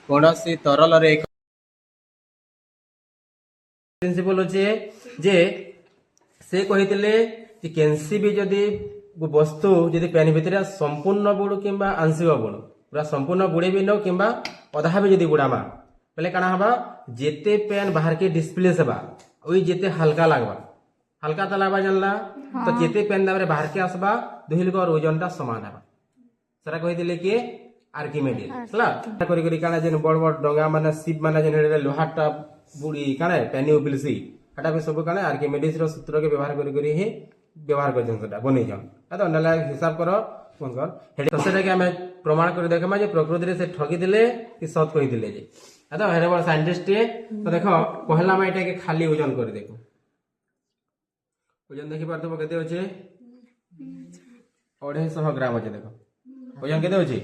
କୌଣସି ତରଲରେ ଏକ ପ୍ରିନ୍ସିପल ଅଛି ଯେ ସେ କହିଥିଲେ ଯେ କେନ୍ସି ବି ଯଦି ବस्तु ଯଦି ପେନ୍ ଭିତରେ ସମ୍ପୂର୍ଣ୍ଣ ବୁଡୁ କିମ୍ବା ଆଂଶିକ ବୁଡୁ ପୁରା ସମ୍ପୂର୍ଣ୍ଣ ବୁଡେ ବି ନ କିମ୍ବା ଅଧା ବି ଯଦି ବୁଡାମା ବେଲେ କାଣା ହବା ଯେତେ ପେନ୍ ବାହାରକେ डिस्प्लेस हेबा ओई जेते हल्का लागबा हल्का त लागबा जानला तो जेते पेन दाबरे बाहर के आसबा दुहिलकर ओजनटा समान हेबा सेरा कहि कि आर्किमेडिस हला करी करी काना जेन बड़ बड़ डंगा माने शिप माने जेन लोहाटा बुड़ी काना पेनी उबिलसी हटा भी सब काना आर्किमेडिस रो सूत्र के व्यवहार करी ही व्यवहार कर सेटा बनै जान तो नला हिसाब करो कोन कर हेडे तो सेटा के हमें प्रमाण कर देखमा जे प्रकृति रे से ठगी दिले कि सत कहि दिले जे तो हेरे बड़ साइंटिस्ट तो देखो पहला में एटा के खाली ओजन कर देखो ओजन देखि पारतो केते होचे 250 ग्राम होचे देखो ओजन केते होचे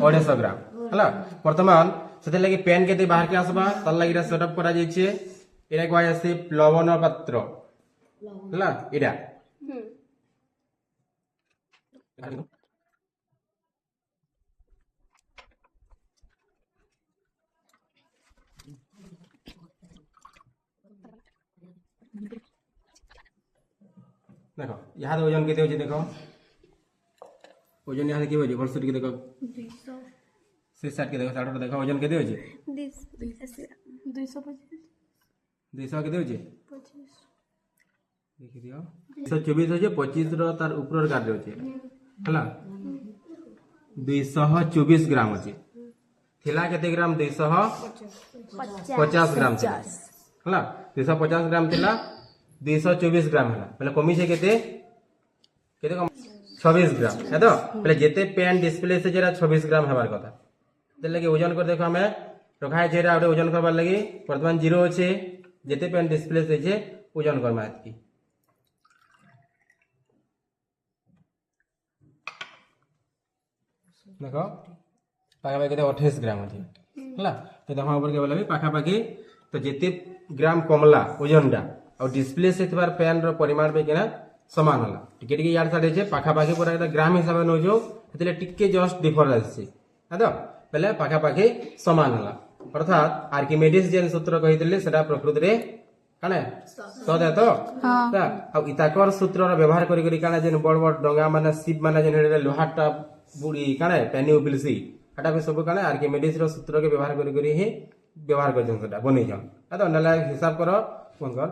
250 ग्राम हला वर्तमान सेते लागि पेन केते बाहर के आसबा तल लागि सेटअप करा जाय छे एरा को आसे प्लवन पात्र हला एरा देखो यहाँ तो ओजन केते होचे देखो ओजन यहाँ के होचे वर्ष के देखो 200 60 के देखो 60 देखो ओजन केते होचे 225 200 केते होचे 25 देखि दियो 124 होचे 25 रो तार ऊपर काट होचे हला 224 ग्राम होचे थिला केते ग्राम 250 ग्राम थिला हला 250 ग्राम थिला 224 ग्राम है पहले कमी से केते केते कम 26 ग्राम है तो पहले जेते पेन डिस्प्ले से जरा 26 ग्राम हेबार कथा ते लगे ओजन कर देखो हमें रखा है जेरा आउटे ओजन करबार लगी वर्तमान 0 अछि जेते पेन डिस्प्ले से जे ओजन करबा की देखो पाखा पाखी 28 ग्राम अछि हला तो देखो ऊपर के बोला भी पाखा पाखी तो जेते ग्राम कमला ओजनडा और डिस्प्ले से थबार पेन रो परिमाण में केना समान होला टिके टिके यार साडे छे पाखा पाखी पूरा एकदम ग्राम हिसाब न जो हेतले टिके जस्ट डिफरेंस छै है तो पहले पाखा पाखी समान होला अर्थात आर्किमेडिस जेन सूत्र कहितले सेटा प्रकृति रे काने सद है तो हां आ इताकर सूत्र रो व्यवहार करी करी काने जेन बड़ बड़ डंगा माने शिप माने जेन लोहाटा बुड़ी काने पेनी उबिलसी हटा भी सब काने आर्किमेडिस रो सूत्र के व्यवहार करी ही व्यवहार कर सेटा बनै जान तो नला हिसाब करो कोन कर